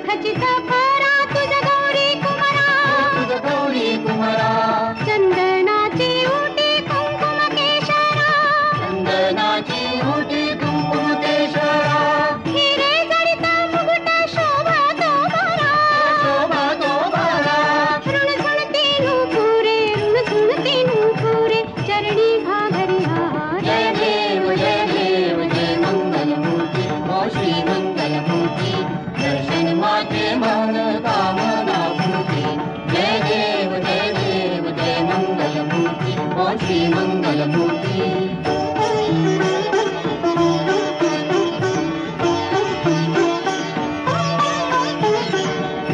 खचित फरा तुझ गौरी कुमारा चंदनाची उटी कुंकुम केशरा हिरे जडित मुकुट शोभा तो भरा ऋण सुनती नूपुरे चरणी घाघरिया जय देव जय देव जय मंगलमूर्ती ओ श्री मंगलमूर्ती दर्शन माते मन कामना पूर्ती जय देव जय मंगलमूर्ती ओ श्री मंगलमूर्ती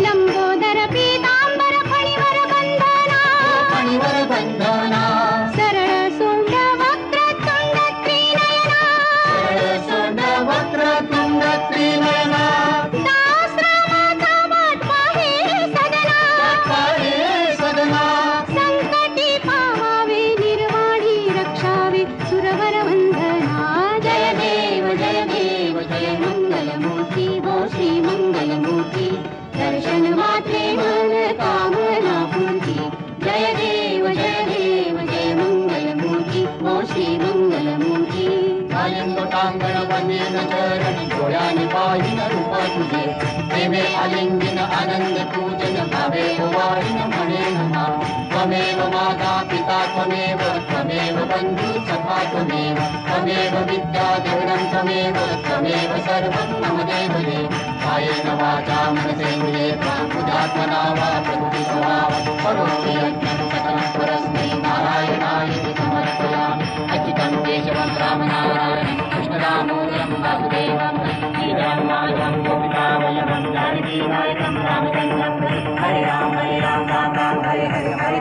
लंबोदर पीतांबर फणिवर बंधना सरळ सोंड वक्रतुंड त्रिनयना दासरामाचा वाट पाहे सदना संकटी पावावे निर्वाणी रक्षावे सुरवर वंदना जय देव जय मंगलमूर्ती हो श्री मंगलमूर्ती दर्शन मात्रे मन कामना पूर्ती जय देव जय मंगलमूर्ती हो श्री मंगलमूर्ती लोटांगण वनेन चरण डोळ्याने पाहिन रूप तुझे प्रेमे आलिंगन आनंद पूजन भावे वाहिन म्हणेन मा त्वमेव माता पिता त्वमेव बंधु सखा त्वमेव विद्या देवनं त्वमेव सर्वं मम देवते कायेन वाचा मनसेन्द्रिये बुद्ध्यात्मना वा प्रकृतितो वा करोमि यज्ञं सकलं परस्मै नारायणायेति समर्पयामि अच्युतं केशवं रामनारायणं कृष्णदामोदरं वासुदेवं श्रीराम माधवं गोपिकावल्लभं जानकीनायकं रामचन्द्रं हरे राम राम राम हरे हरे हरे